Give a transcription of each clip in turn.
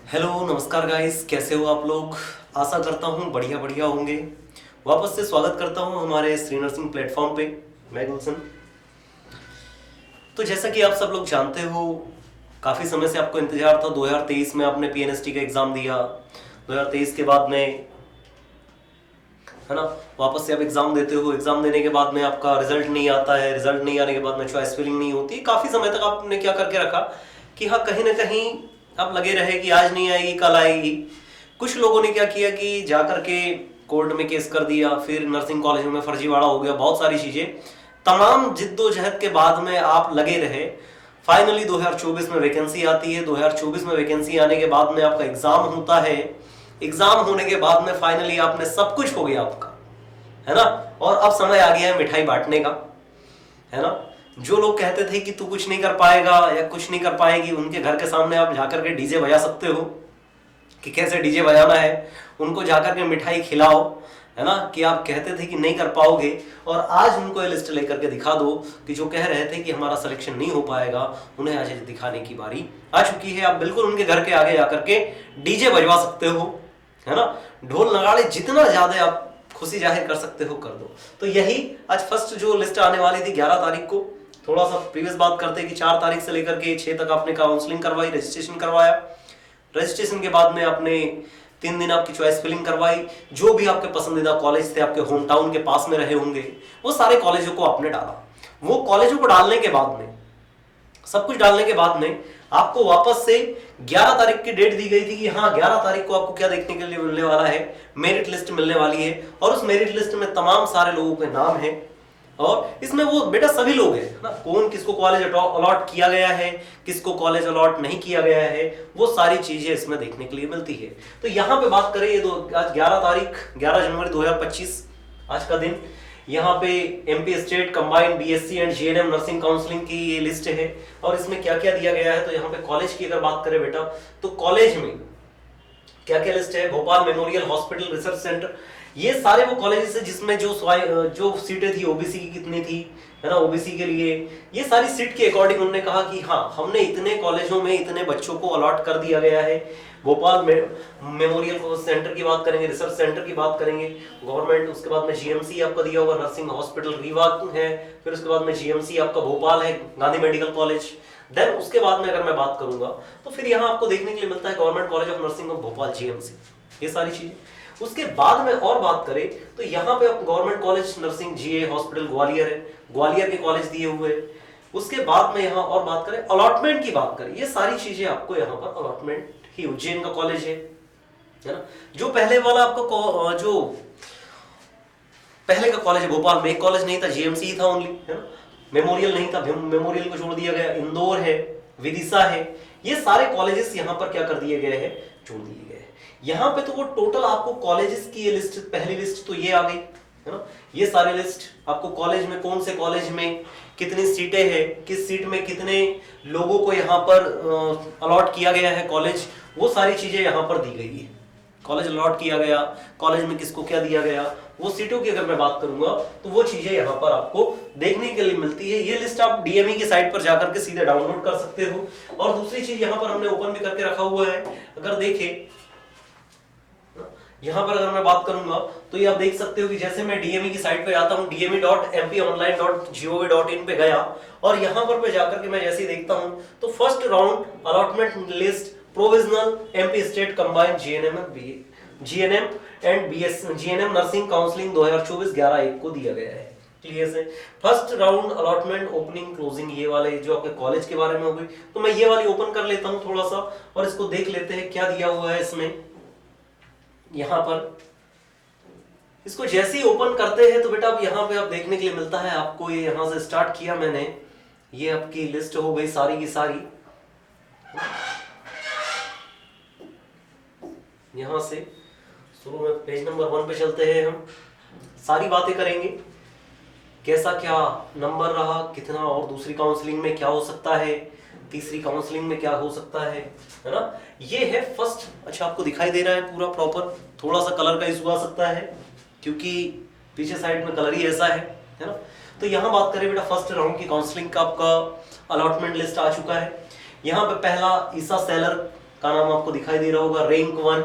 Hello नमस्कार guys, कैसे हो आप लोग। आशा करता हूँ बढ़िया बढ़िया होंगे। वापस से स्वागत करता हूँ हमारे श्री नर्सिंग प्लेटफॉर्म पे। मैं गुलशन। तो जैसा कि आप सब लोग जानते हो, काफ़ी समय से आपको इंतजार था। 2023 में आपने पीएनएसटी का एग्ज़ाम दिया। 2023 के बाद में, है ना, वापस से आप एग्ज़ाम देते हो। एग्ज़ाम देने के बाद में आपका रिजल्ट नहीं आता है। रिजल्ट नहीं आने के बाद में चॉइस फिलिंग नहीं होती। काफ़ी समय तक आपने क्या करके रखा कि हाँ, कहीं ना कहीं आप लगे रहे कि आज नहीं आएगी कल आएगी। कुछ लोगों ने क्या किया कि जा करके कोर्ट में केस कर दिया, फिर नर्सिंग कॉलेजों में फर्जीवाड़ा हो गया, बहुत सारी चीज़ें। तमाम जिद्दोजहद के बाद में आप लगे रहे। फाइनली 2024 में वैकेंसी आती है। 2024 में वैकेंसी आने के बाद में आपका एग्ज़ाम होता है। एग्ज़ाम होने के बाद में फाइनली आपने सब कुछ हो गया आपका, है ना। और अब समय आ गया है मिठाई बांटने का, है ना। जो लोग कहते थे कि तू कुछ नहीं कर पाएगा या कुछ नहीं कर पाएगी, उनके घर के सामने आप जाकर के डीजे बजा सकते हो कि कैसे डीजे बजाना है। उनको जाकर के मिठाई खिलाओ, है ना, कि आप कहते थे कि नहीं कर पाओगे। और आज उनको ये लिस्ट लेकर के दिखा दो कि जो कह रहे थे कि हमारा सिलेक्शन नहीं हो पाएगा, उन्हें आज दिखाने की बारी आ चुकी है। आप बिल्कुल उनके घर के आगे जाकर के डीजे बजवा सकते हो, है ना। ढोल नगाड़े जितना ज्यादा आप खुशी जाहिर कर सकते हो कर दो। तो यही आज फर्स्ट जो लिस्ट आने वाली थी 11 तारीख को। थोड़ा सा प्रीवियस बात करते हैं कि 4 तारीख से लेकर के 6 तक आपने काउंसलिंग करवाई, रजिस्ट्रेशन करवाया। रजिस्ट्रेशन के बाद में आपने 3 दिन आपकी चॉइस फिलिंग करवाई। जो भी आपके पसंदीदा कॉलेज थे, आपके होम टाउन के पास में रहे होंगे, वो सारे कॉलेजों को आपने डाला। वो कॉलेजों को डालने के बाद में, सब कुछ डालने के बाद में, आपको वापस से 11 तारीख की डेट दी गई थी कि हाँ 11 तारीख को आपको क्या देखने के लिए मिलने वाला है, मेरिट लिस्ट मिलने वाली है। और उस मेरिट लिस्ट में तमाम सारे लोगों के नाम हैं। और इसमें वो बेटा सभी लोग हैं ना, कौन किसको कॉलेज अलॉट किया गया है, किसको कॉलेज अलॉट नहीं किया गया है, वो सारी चीजें इसमें देखने के लिए मिलती है। तो यहाँ पे बात करें, ये आज 11 तारीख 11 जनवरी 2025 आज का दिन। यहाँ पे MP state combined BSc and GNM nursing counselling की ये लिस्ट है। और इसमें क्या क्या दिया गया है, तो यहाँ पे कॉलेज की अगर बात करें बेटा, तो कॉलेज में क्या क्या लिस्ट है। Bhopal memorial hospital research centre, ये सारे वो कॉलेजेस है जिसमें जो सीटें थी ओबीसी की कितनी थी, है ना, ओबीसी के लिए ये सारी सीट के अकॉर्डिंग उन्होंने कहा कि हाँ हमने इतने कॉलेजों में इतने बच्चों को अलॉट कर दिया गया है। भोपाल मेमोरियल सेंटर की बात करेंगे, रिसर्च सेंटर की बात करेंगे, गवर्नमेंट। उसके बाद में जीएमसी आपका दिया हुआ नर्सिंग हॉस्पिटल रीवा है। फिर उसके बाद में जीएमसी आपका भोपाल है, गांधी मेडिकल कॉलेज। देन उसके बाद में अगर मैं बात करूंगा तो फिर यहाँ आपको देखने के लिए मिलता है government college of nursing of Bhopal GMC, ये सारी चीजें। उसके बाद में और बात करें तो यहाँ पे गवर्नमेंट कॉलेज नर्सिंग जीए हॉस्पिटल ग्वालियर है, ग्वालियर के कॉलेज दिए हुए। उसके बाद में यहाँ और बात करें अलॉटमेंट की बात करें, ये सारी चीजें आपको यहाँ पर अलॉटमेंट ही उज्जैन का कॉलेज है ना। जो पहले वाला आपका जो पहले का कॉलेज है भोपाल में, एक कॉलेज नहीं था, जीएमसी ही था ओनली, है ना। मेमोरियल नहीं था, मेमोरियल को छोड़ दिया गया। इंदौर है, विदिशा है, ये सारे कॉलेजेस यहाँ पर क्या कर दिए गए हैं, छोड़ दिए गए हैं। यहाँ पे तो वो टोटल आपको कॉलेजेस की ये लिस्ट, पहली लिस्ट तो ये आ गई, है ना। ये सारे लिस्ट आपको कॉलेज में, कौन से कॉलेज में कितनी सीटें हैं, किस सीट में कितने लोगों को यहाँ पर अलॉट किया गया है कॉलेज, वो सारी चीजें यहाँ पर दी गई है। कॉलेज अलॉट किया गया, कॉलेज में किसको क्या दिया गया, वो सीटों की अगर मैं बात करूंगा तो वो चीजें यहाँ पर आपको देखने के लिए मिलती है। ये लिस्ट आप डीएमई की साइट पर जाकर के सीधे डाउनलोड कर सकते हो। और दूसरी चीज यहाँ पर हमने ओपन भी करके रखा हुआ है, अगर देखें यहाँ पर अगर मैं बात करूंगा तो ये आप देख सकते हो कि जैसे मैं डीएमई की साइट पे जाता हूँ, dme.mponline.gov.in पे गया, और यहाँ पर मैं जाकर के मैं जैसे ही देखता हूँ तो first round allotment list provisional MP state combined GNM and BS GNM nursing counselling 2024 11/1 को दिया गया है। क्लियर से first round allotment opening closing, ये वाले जो आपके कॉलेज के बारे में हो गई। तो मैं ये वाली ओपन कर लेता हूँ थोड़ा सा और इसको देख लेते हैं क्या दिया हुआ है इसमें। यहाँ पर इसको जैसे ही ओपन करते हैं तो बेटा अब यहाँ पे आप देखने के लिए मिलता है आपको, ये यहाँ से स्टार्ट किया मैंने, ये आपकी लिस्ट हो गई सारी की सारी। यहाँ से शुरू में पेज नंबर 1 पे चलते हैं, हम सारी बातें करेंगे, कैसा क्या नंबर रहा, कितना, और दूसरी काउंसलिंग में क्या हो सकता है, तीसरी काउंसलिंग में क्या हो सकता है ना। ये है फर्स्ट। अच्छा आपको दिखाई दे रहा है पूरा प्रॉपर, थोड़ा सा कलर का इशू आ सकता है क्योंकि पीछे साइड में कलर ही ऐसा है ना। तो यहाँ बात करें बेटा फर्स्ट राउंड की काउंसलिंग का आपका अलॉटमेंट लिस्ट आ चुका है। यहाँ पे पहला ईसा सेलर का नाम आपको दिखाई दे रहा होगा, रैंक 1।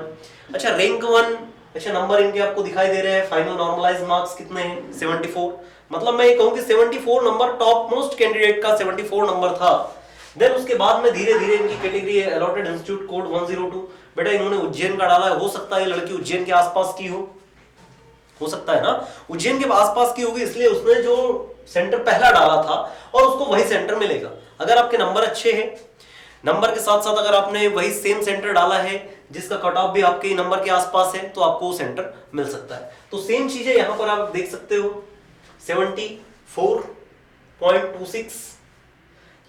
अच्छा रैंक 1, अच्छा नंबर इनके आपको दिखाई दे रहे हैं। फाइनल नॉर्मलाइज्ड मार्क्स कितने हैं? 74। मतलब मैं ये कहूं कि 74 नंबर टॉप मोस्ट कैंडिडेट का 74 नंबर था। देन उसके बाद में धीरे धीरे इनकी कैटेगरी अलॉटेड इंस्टीट्यूट कोड 102। बेटा इन्होंने उज्जैन का डाला है, हो सकता है लड़की उज्जैन के आसपास की हो सकता है ना, उज्जैन के आसपास की होगी, इसलिए उसने जो सेंटर पहला डाला था और उसको वही सेंटर मिलेगा। अगर आपके नंबर अच्छे हैं, नंबर के साथ साथ अगर आपने वही सेम सेंटर डाला है जिसका कट ऑफ भी आपके नंबर के आसपास है, तो आपको वो सेंटर मिल सकता है। तो सेम चीजें यहां पर आप देख सकते हो, 74.26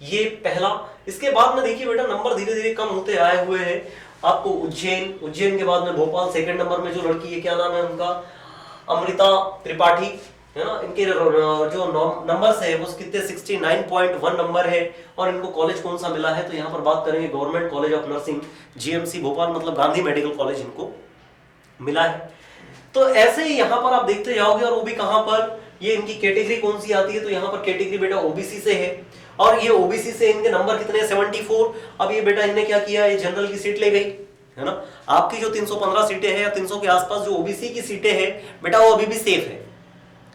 ये पहला। इसके बाद में देखिए बेटा नंबर धीरे धीरे कम होते आए हुए हैं। आपको उज्जैन के बाद में भोपाल सेकंड नंबर में, जो लड़की है क्या नाम है उनका, अमृता त्रिपाठी है ना, इनके जो नंबर्स है वो कितने 69.1 नंबर है। और इनको कॉलेज कौन सा मिला है, तो यहाँ पर बात करेंगे government college of nursing GMC Bhopal, मतलब गांधी मेडिकल कॉलेज इनको मिला है। तो ऐसे ही यहाँ पर आप देखते जाओगे, और वो भी कहां पर, ये इनकी कैटेगरी कौन सी आती है, तो यहाँ पर कैटेगरी बेटा ओबीसी से है, और ये ओबीसी से इनके नंबर कितने हैं? 74। अब ये बेटा इनने क्या किया, ये जनरल की सीट ले गई है ना। आपकी जो 315 सीटें हैं या 300 के आसपास जो ओबीसी की सीटें हैं बेटा, वो अभी भी सेफ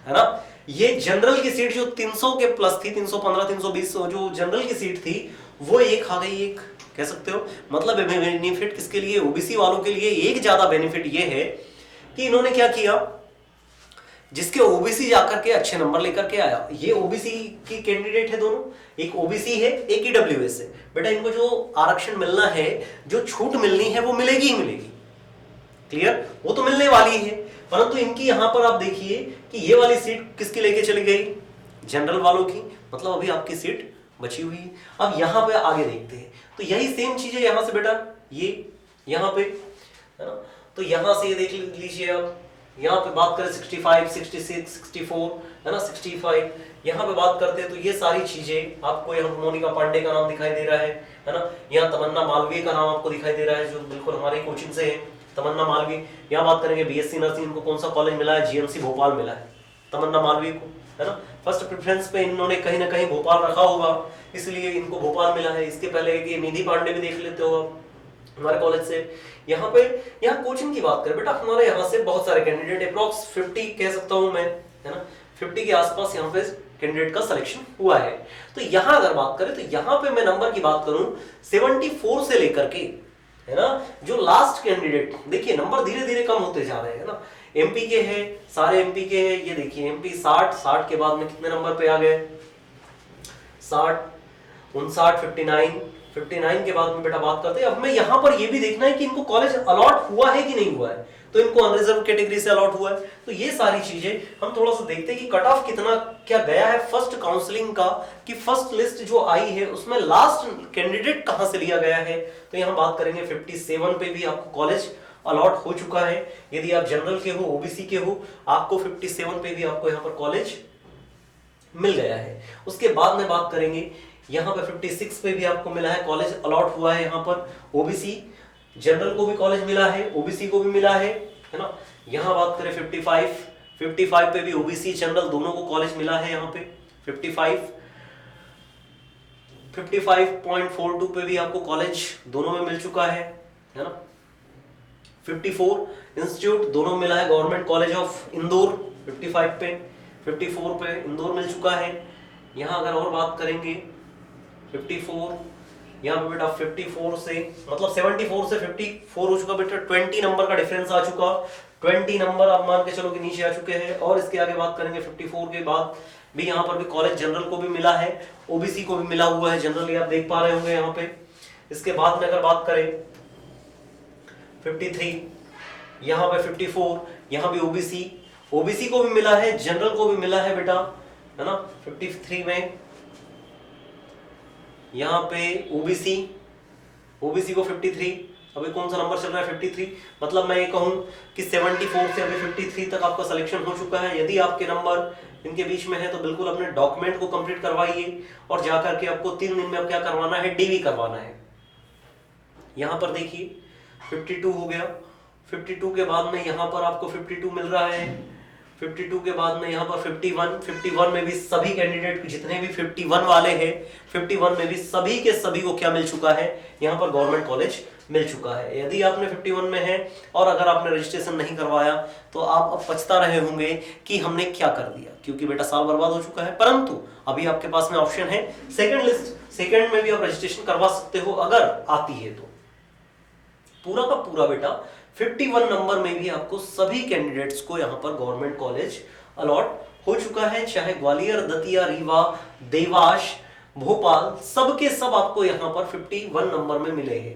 है ना। ये जनरल की सीट जो 300 के प्लस थी, 315 320 जो जनरल की सीट थी, वो एक खा गई, एक कह सकते हो। मतलब बेनिफिट किसके लिए? ओबीसी वालों के लिए। एक ज्यादा बेनिफिट ये है कि इन्होंने क्या किया, जिसके ओबीसी जाकर के अच्छे नंबर लेकर के आया, ये ओबीसी की कैंडिडेट है दोनों, एक ओबीसी है एक ईडब्ल्यूएस है। बेटा इनको जो आरक्षण मिलना है, जो छूट मिलनी है, वो मिलेगी ही मिलेगी। क्लियर? वो तो मिलने वाली है, परंतु इनकी यहां पर आप देखिए कि ये वाली सीट किसकी लेके चली गई? जनरल वालों की। मतलब अभी आपकी सीट बची हुई है। अब यहां पे आगे देखते हैं, तो यही सेम चीज है यहां से बेटा, ये यहां पे है ना। तो यहां से ये देख लीजिए आप, यहाँ पे बात करें 65, 66, 64 है ना, 65 यहाँ पे बात करते हैं, तो ये सारी चीजें आपको, यहाँ मोनिका पांडे का नाम दिखाई दे रहा है ना। यहाँ तमन्ना मालवीय का नाम आपको दिखाई दे रहा है, जो बिल्कुल हमारी कोचिंग से है, तमन्ना मालवीय। यहाँ बात करेंगे बीएससी नर्सिंग, इनको कौन सा कॉलेज मिला है? जीएमसी भोपाल मिला है तमन्ना मालवीय को, है ना। फर्स्ट प्रेफरेंस पे इन्होंने कहीं ना कहीं भोपाल रखा होगा, इसलिए इनको भोपाल मिला है। इसके पहले कि निधि पांडे भी देख लेते हो हमारे कॉलेज से। यहाँ पे यहाँ कोचिंग की बात करें बेटा, हमारे यहाँ से बहुत सारे कैंडिडेट, अप्रॉक्स 50 कह सकता हूँ मैं, है ना, 50 के आसपास यहाँ पे कैंडिडेट का सिलेक्शन हुआ है। तो यहाँ अगर बात करें, तो यहाँ पे मैं नंबर की बात करूं 74 से लेकर के, है ना, जो लास्ट कैंडिडेट, देखिए नंबर धीरे धीरे कम होते जा रहे हैं ना। एमपी के हैं, सारे एमपी के हैं, ये देखिए एमपी 60 के बाद में कितने नंबर पे आ गए? 60, 59, 59 के बाद में बेटा बात करते हैं। अब मैं यहां पर ये भी देखना है कि इनको कॉलेज अलॉट हुआ है कि नहीं हुआ है, तो इनको अनरिजर्व कैटेगरी से अलॉट हुआ है। तो ये सारी चीजें हम थोड़ा सा देखते हैं कि कट ऑफ कितना क्या गया है फर्स्ट काउंसलिंग का, कि फर्स्ट लिस्ट जो आई है उसमें लास्ट कैंडिडेट कहां से लिया गया है। तो यहां बात करेंगे 57 पे भी आपको कॉलेज अलॉट हो चुका है। यदि आप जनरल के हो, ओबीसी के हो, आपको 57 पे भी आपको यहाँ पर कॉलेज मिल गया है। उसके बाद में बात करेंगे यहाँ पे 56 पे भी आपको मिला है, कॉलेज अलॉट हुआ है। यहाँ पर ओबीसी जनरल को भी कॉलेज मिला है, ओबीसी को भी मिला है ना। यहाँ बात करें 55 पे भी ओबीसी जनरल दोनों को कॉलेज मिला है। यहाँ पे 55.42 पे भी आपको कॉलेज दोनों में मिल चुका है ना। 54 इंस्टीट्यूट दोनों मिला है, गवर्नमेंट कॉलेज ऑफ इंदौर 54 पे इंदौर मिल चुका है। यहाँ अगर और बात करेंगे 54, यहाँ पे बेटा 54 से मतलब 74 से 54 हो चुका बेटा, 20 नंबर का डिफरेंस आ चुका, 20 नंबर आप मान के चलो कि नीचे आ चुके हैं। और इसके आगे बात करेंगे 54 के बाद भी यहाँ पर भी कॉलेज जनरल को भी मिला है, ओबीसी को भी मिला हुआ है, जनरली आप देख पा रहे होंगे यहाँ पे। इसके बाद में अगर बात करें 53, यहाँ पे 54, यहाँ भी ओबीसी को भी मिला है, जनरल को भी मिला है बेटा, है ना। 53 में यहाँ पे ओबीसी को 53, अभी कौन सा नंबर चल रहा है 53, मतलब मैं ये कहूं कि 74 से अभी 53 तक आपका सिलेक्शन हो चुका है। यदि आपके नंबर इनके बीच में है तो बिल्कुल अपने डॉक्यूमेंट को कंप्लीट करवाइए और जाकर के आपको 3 दिन में अब क्या करवाना है, डीवी करवाना है। यहाँ पर देखिए 52 हो गया, 52 के बाद में यहाँ पर आपको 52 मिल रहा है, 52 के बाद में यहाँ पर 51 में भी सभी कैंडिडेट जितने भी 51 वाले हैं, 51 में भी सभी के सभी को क्या मिल चुका है, यहाँ पर गवर्नमेंट कॉलेज मिल चुका है। यदि आपने 51 में है और अगर आपने रजिस्ट्रेशन नहीं करवाया तो आप अब पछता रहे होंगे कि हमने क्या कर दिया, क्योंकि बेटा साल बर्बाद हो चुका है। परंतु अभी आपके पास में ऑप्शन है सेकंड लिस्ट, सेकंड में भी आप रजिस्ट्रेशन करवा सकते हो अगर आती है तो। पूरा का पूरा बेटा 51 नंबर में भी आपको सभी कैंडिडेट्स को यहाँ पर गवर्नमेंट कॉलेज अलॉट हो चुका है, चाहे ग्वालियर, दतिया, रीवा, देवास, भोपाल, सबके सब आपको यहाँ पर 51 नंबर में मिले हैं।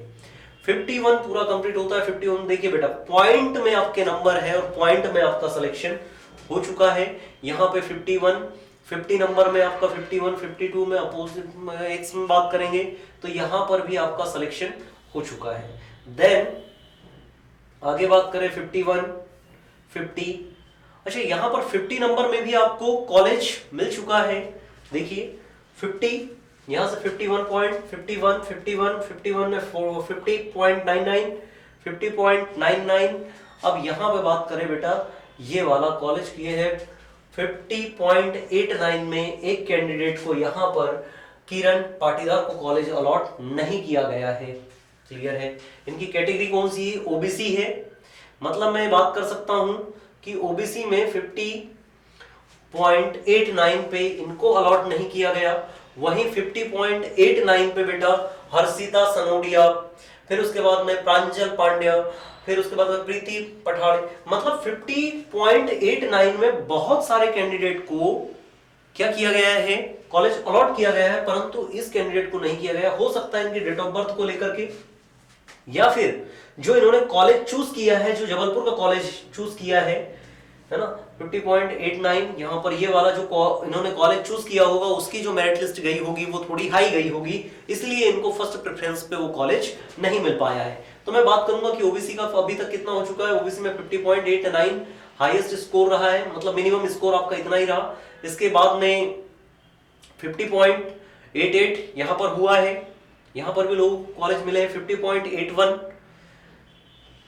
51 पूरा कंप्लीट होता है। 51 देखिए बेटा पॉइंट में आपके नंबर है और पॉइंट में आपका सिलेक्शन हो चुका है। यहाँ पे 51 50 नंबर में आपका 51, 52 में अपोजिट एक्स में बात करेंगे तो यहाँ पर भी आपका सिलेक्शन हो चुका है। देन आगे बात करें 51, 50, अच्छा यहाँ पर 50 नंबर में भी आपको कॉलेज मिल चुका है। देखिए 50 यहां से 51 पॉइंट 51 51 51 में 50.99 50.99। अब यहां पे बात करें बेटा ये वाला कॉलेज किए है 50.89 में एक कैंडिडेट को यहां पर किरण पाटीदार को कॉलेज अलॉट नहीं किया गया है। क्लियर है? इनकी कैटेगरी कौन सी है? ओबीसी है। मतलब मैं बात कर सकता हूं कि ओबीसी में 50.89 पे इनको अलॉट नहीं किया गया, वहीं 50.89 पे बेटा हर्षिता सनोडिया, फिर उसके बाद में प्रांजल पांड्या, फिर उसके बाद में प्रीति पठाड़े। मतलब 50.89 में बहुत सारे कैंडिडेट को क्या किया गया है? कॉलेज अलॉट किया गया है, परंतु इस कैंडिडेट को नहीं किया गया। हो सकता है इनकी डेट ऑफ बर्थ को लेकर के, या फिर जो इन्होंने कॉलेज चूज किया है, जो जबलपुर का कॉलेज चूज किया है ना 50.89, यहां पर ये वाला जो इन्होंने कॉलेज चूज किया होगा उसकी जो मेरिट लिस्ट गई होगी वो थोड़ी हाई गई होगी, इसलिए इनको फर्स्ट प्रेफरेंस पे वो कॉलेज नहीं मिल पाया है। तो मैं बात करूंगा कि ओबीसी का अभी तक कितना हो चुका है। ओबीसी में 50.89 हाईएस्ट स्कोर रहा है, मतलब मिनिमम स्कोर आपका इतना ही रहा। इसके बाद में 50.88 यहां पर हुआ है, यहां पर भी लोग कॉलेज मिले हैं 50.81।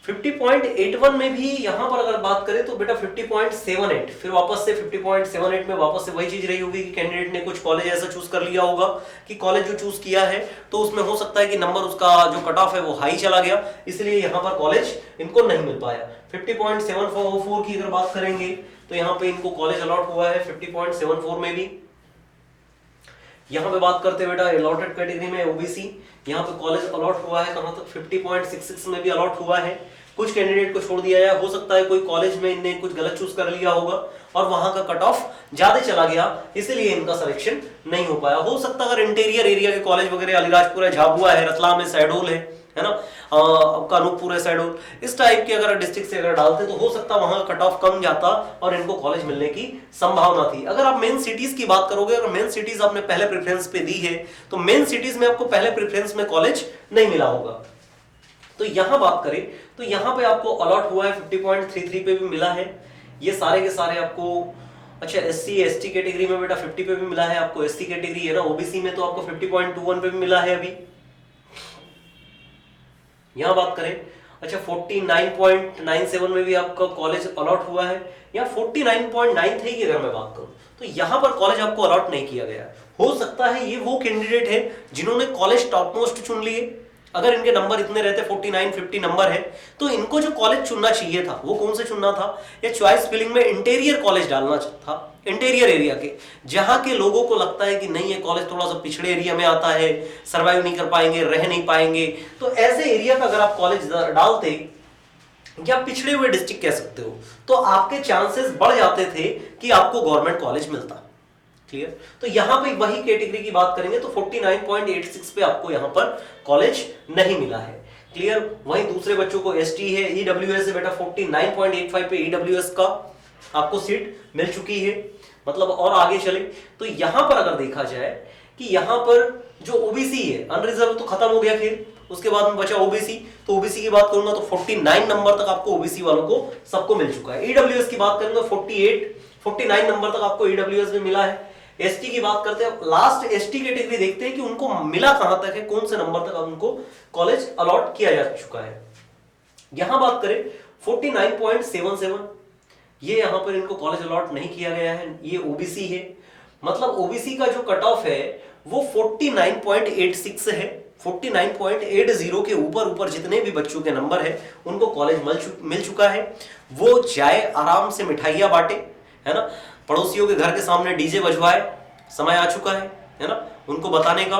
50.81 में भी यहां पर अगर बात करें तो बेटा 50.78, फिर वापस से 50.78 में वापस से वही चीज रही होगी कि कैंडिडेट ने कुछ कॉलेज ऐसा चूज कर लिया होगा कि कॉलेज जो चूज किया है तो उसमें हो सकता है कि नंबर उसका जो कट ऑफ है वो हाई चला गया, इसलिए यहां पर कॉलेज इनको नहीं मिल पाया। 50.74 की अगर बात करेंगे तो यहाँ पे इनको कॉलेज अलॉट हुआ है 50.74 में भी। यहां पे बात करते हैं बेटा अलॉटेड कैटेगरी में ओबीसी, यहां पे कॉलेज अलॉट हुआ है कहां तक 50.66 में भी अलॉट हुआ है। कुछ कैंडिडेट को छोड़ दिया है, हो सकता है कोई कॉलेज में इनने कुछ गलत चूज कर लिया होगा और वहां का कट ऑफ ज्यादा चला गया, इसलिए इनका सिलेक्शन नहीं हो पाया। हो सकता है अगर इंटीरियर एरिया के कॉलेज वगैरह अलीराजपुर है, झाबुआ है, रतलाम है, शहडोल है ना, आपका अनूपपुर है, शहडोल, इस टाइप के अगर डिस्ट्रिक्ट से अगर डालते तो हो सकता है वहां का कट ऑफ कम जाता और इनको कॉलेज मिलने की संभावना थी। अगर आप मेन सिटीज की बात करोगे, अगर मेन सिटीज आपने पहले प्रेफरेंस पे दी है तो मेन सिटीज में आपको पहले प्रेफरेंस में कॉलेज नहीं मिला होगा। तो यहां बात करें तो यहां पे आपको अलॉट हुआ है 50.33 पे भी मिला है। ये सारे के सारे आपको अच्छा एससी एसटी कैटेगरी में बेटा 50 पे भी मिला है आपको, एसटी कैटेगरी है ना, ओबीसी में तो आपको 50.21 पे भी मिला है अभी। यहां बात करें अच्छा 49.97 में भी आपका कॉलेज अलॉट हुआ है, या 49.93 की अगर मैं बात करूं तो यहां पर कॉलेज आपको अलॉट नहीं किया गया। हो सकता है ये वो कैंडिडेट है जिन्होंने कॉलेज टॉप मोस्ट चुन लिए। अगर इनके नंबर इतने रहते 49 50 नंबर है तो इनको जो कॉलेज चुनना चाहिए था वो कौन से चुनना था? ये चॉइस फिलिंग में इंटीरियर कॉलेज डालना था, इंटीरियर एरिया के, जहां के लोगों को लगता है कि नहीं ये कॉलेज थोड़ा सा पिछड़े एरिया में आता है, सर्वाइव नहीं कर पाएंगे, रह नहीं पाएंगे, तो ऐसे एरिया का अगर आप कॉलेज डालते या पिछड़े हुए डिस्ट्रिक्ट कह सकते हो, तो आपके चांसेस बढ़ जाते थे कि आपको गवर्नमेंट कॉलेज मिलता। क्लियर? तो यहां पे वही कैटेगरी की बात करेंगे तो 49.86 पे आपको यहां पर कॉलेज नहीं मिला है। क्लियर? वहीं दूसरे बच्चों को एसटी है, ईडब्ल्यूएस है बेटा 49.85 पे ईडब्ल्यूएस का आपको सीट मिल चुकी है। मतलब और आगे चले तो यहां पर अगर देखा जाए कि यहां पर जो ओबीसी है, अनरिजर्व तो खत्म हो गया, फिर उसके बाद में बचा ओबीसी, तो ओबीसी की बात करूंगा तो 49 नंबर तक आपको ओबीसी वालों को सबको मिल चुका है। ईडब्ल्यूएस की बात करेंगे 49 नंबर तक आपको ईडब्ल्यूएस में मिला है। एसटी की बात करते हैं, लास्ट एसटी कैटेगरी देखते हैं कि उनको मिला कहां तक है, कौन से नंबर तक उनको कॉलेज अलॉट किया जा चुका है। यहां बात करें 49.77, ये यहां पर इनको कॉलेज अलॉट नहीं किया गया है, ये ओबीसी है। मतलब ओबीसी का जो कट ऑफ है वो 49.86 है, 49.80 के ऊपर ऊपर जितने भी बच्चों के नंबर है उनको कॉलेज मिल चुका है। वो जाए आराम से मिठाइयाँ बांटे, है ना, पड़ोसियों के घर के सामने डीजे बजवाए, समय आ चुका है ना, उनको बताने का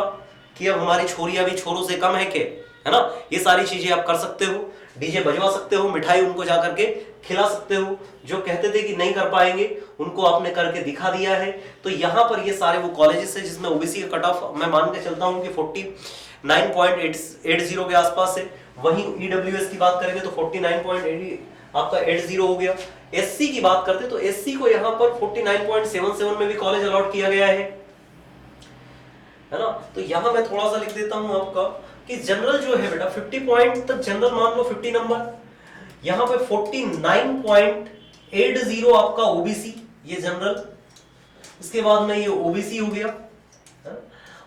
कि अब हमारी छोरियां भी छोरों से कम है के, है ना, ये सारी चीजें आप कर सकते हो। डीजे बजवा सकते हो, मिठाई उनको जाकर के खिला सकते हो। जो कहते थे कि नहीं कर पाएंगे उनको आपने करके दिखा दिया है। तो यहाँ पर ये सारे वो कॉलेजेस है जिसमें ओबीसी का कट ऑफ मैं मान के चलता हूँ कि 49.80 के आसपास है। वहीं ईडब्ल्यूएस की बात करेंगे तो 49.80 आपका 80 हो गया। एससी की बात करते तो एससी को यहाँ पर 49.77 में भी कॉलेज अलॉट किया गया है ना। तो यहाँ मैं थोड़ा सा लिख देता हूं आपका कि जनरल जो है बेटा 50 पॉइंट तक जनरल मान लो 50 नंबर, यहाँ पे 49.80 आपका ओबीसी, ये जनरल, इसके बाद में ये ओबीसी हो गया,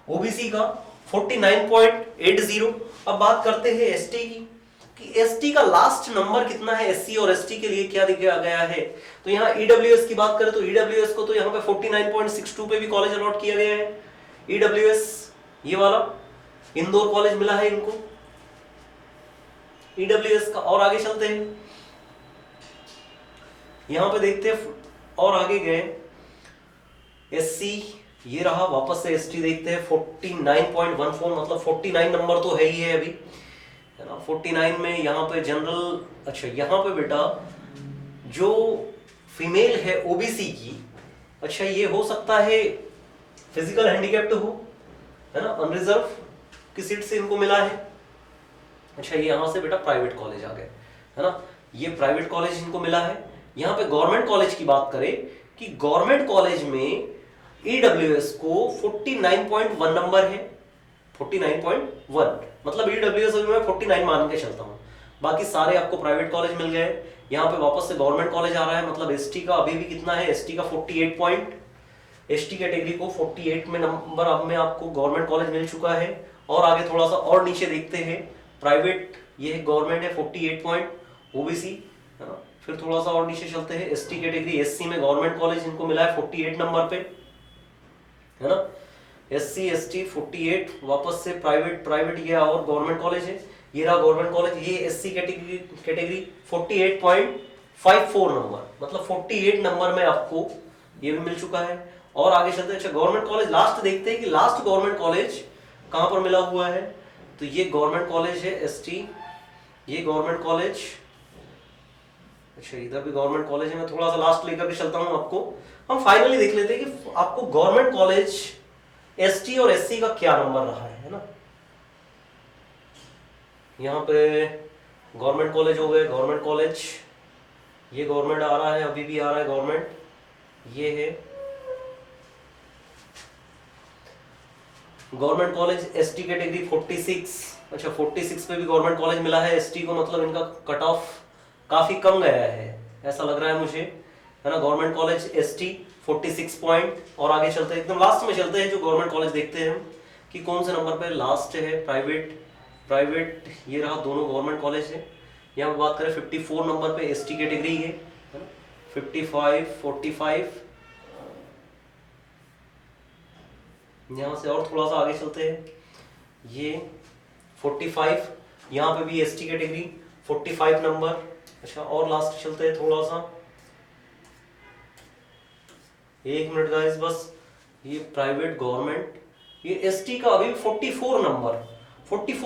ओबीसी का 49.80। अब बात करते हैं एसटी की कि एसटी का लास्ट नंबर कितना है, एससी और एसटी के लिए क्या दिया गया है। तो यहाँ ईडब्ल्यूएस की बात करें तो ईडब्ल्यूएस को तो यहाँ पे 49.62 पे भी कॉलेज अलॉट किया गया है। ईडब्ल्यूएस ये वाला इंदौर कॉलेज मिला है इनको ईडब्ल्यूएस का। और आगे चलते हैं, यहां पे देखते हैं और आगे गए, एससी ये रहा, वापस से एसटी देखते हैं 49.14 मतलब 49 नंबर तो है ही है अभी, है ना। 49 में यहाँ पे जनरल, अच्छा यहाँ पे बेटा जो फीमेल है ओबीसी की, अच्छा ये हो सकता है फिजिकल हैंडीकैप्ड हो, है ना, अनरिजर्व की सीट से इनको मिला है। अच्छा ये यहां से बेटा प्राइवेट कॉलेज आ गए, है ना, ये प्राइवेट कॉलेज इनको मिला है। यहाँ पे गवर्नमेंट कॉलेज की बात करें कि गवर्नमेंट कॉलेज में ईडब्ल्यूएस को 49.1 नंबर है, 49.1 मतलब ईडब्ल्यूएस अभी मैं 49 मान के चलता हूं, बाकी सारे आपको प्राइवेट कॉलेज मिल गए। यहाँ पे वापस से गवर्नमेंट कॉलेज आ रहा है, मतलब एसटी का अभी भी कितना है, एसटी का 48 पॉइंट, एसटी कैटेगरी को 48 में नंबर अब में आपको गवर्नमेंट कॉलेज मिल चुका है। और आगे थोड़ा सा और नीचे देखते हैं, प्राइवेट ये गवर्नमेंट है 48 पॉइंट, ओबीसी, है ना। फिर थोड़ा सा और नीचे चलते हैं, एसटी कैटेगरी एससी में गवर्नमेंट कॉलेज इनको मिला है 48 नंबर पे, है ना, एससी एसटी 48, वापस से प्राइवेट ये और गवर्नमेंट कॉलेज है, ये रहा गवर्नमेंट कॉलेज, ये एससी कैटेगरी 48.54 नंबर, मतलब 48 नंबर में आपको ये भी मिल चुका है। और आगे चलते हैं, अच्छा गवर्नमेंट कॉलेज लास्ट देखते हैं कि लास्ट गवर्नमेंट कॉलेज कहां पर मिला हुआ है। तो ये गवर्नमेंट कॉलेज है एसटी, ये गवर्नमेंट कॉलेज, अच्छा इधर भी गवर्नमेंट कॉलेज है। मैं थोड़ा सा लास्ट लेकर के चलता हूं आपको, हम फाइनली देख लेते हैं कि आपको गवर्नमेंट कॉलेज एसटी और एससी का क्या नंबर रहा है ना। यहाँ पे गवर्नमेंट कॉलेज हो गए, गवर्नमेंट कॉलेज ये गवर्नमेंट आ रहा है, अभी भी आ रहा है गवर्नमेंट, ये है गवर्नमेंट कॉलेज एसटी कैटेगरी 46, अच्छा 46 पे भी गवर्नमेंट कॉलेज मिला है एसटी को, मतलब इनका कट ऑफ काफी कम गया है ऐसा लग रहा है मुझे, है ना। Government college ST 46 point. और आगे चलते हैं, एकदम लास्ट में चलते हैं, जो गवर्नमेंट कॉलेज देखते हैं हम कि कौन से नंबर पे लास्ट है। प्राइवेट ये रहा, दोनों गवर्नमेंट कॉलेज है। यहाँ पे बात करें 54 नंबर पे एसटी कैटेगरी है ना, 55 45, यहाँ से और थोड़ा सा आगे चलते हैं, ये 45, यहाँ पे भी एसटी कैटेगरी 45 नंबर। अच्छा और लास्ट चलते हैं थोड़ा सा, एक मिनट गाइस बस, ये प्राइवेट गवर्नमेंट, ये एसटी का अभी 44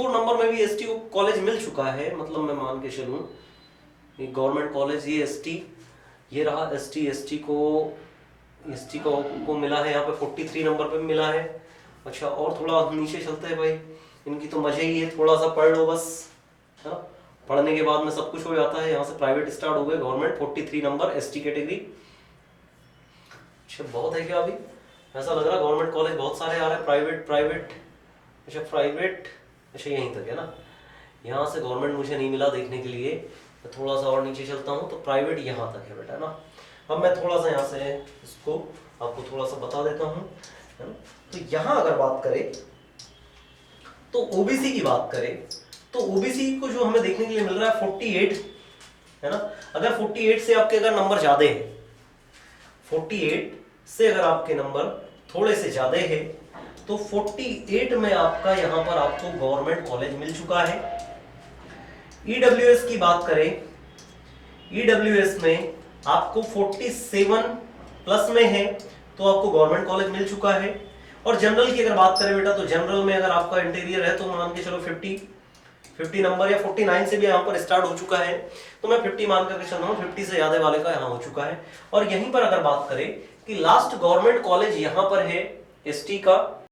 नंबर में भी एसटी को कॉलेज मिल चुका है, मतलब मैं मान के चलूं ये गवर्नमेंट कॉलेज, ये एसटी, ये रहा एसटी को मिला है यहाँ पे 43 नंबर पे मिला है। अच्छा और थोड़ा नीचे चलते हैं भाई, इनकी तो मजा ही है, थोड़ा सा पढ़ लो बस, है, पढ़ने के बाद में सब कुछ हो जाता है। यहाँ से प्राइवेट स्टार्ट हो गए, गवर्नमेंट 43 नंबर एसटी कैटेगरी। अच्छा बहुत है क्या, अभी ऐसा लग रहा है गवर्नमेंट कॉलेज बहुत सारे आ रहे हैं, प्राइवेट, अच्छा प्राइवेट, अच्छा यहीं तक है ना, यहाँ से गवर्नमेंट मुझे नहीं मिला देखने के लिए, मैं थोड़ा सा और नीचे चलता हूँ तो प्राइवेट यहाँ तक है बेटा ना। अब मैं थोड़ा सा यहाँ से इसको आपको थोड़ा सा बता देता हूँ, है ना। तो यहाँ अगर बात करें तो ओबीसी की बात करें तो ओबीसी को जो हमें देखने के लिए मिल रहा है 48, है ना। अगर 48 से आपके अगर नंबर ज्यादा है, 48 से अगर आपके नंबर थोड़े से ज्यादा है तो 48 में आपका यहां पर आपको गवर्नमेंट कॉलेज मिल चुका है। ईडब्ल्यूएस की बात करें, ईडब्ल्यूएस में आपको 47 प्लस में है तो आपको गवर्नमेंट कॉलेज मिल चुका है। और जनरल की अगर बात करें बेटा, तो जनरल में अगर आपका इंटीरियर है तो मान के चलो 50 नंबर या 49 से भी यहाँ पर स्टार्ट हो चुका है, तो मैं 50 मान करके चल रहा हूँ, 50 से ज्यादा वाले का यहाँ हो चुका है। और यहीं पर अगर बात करें कि लास्ट गवर्नमेंट कॉलेज यहाँ पर है एसटी का,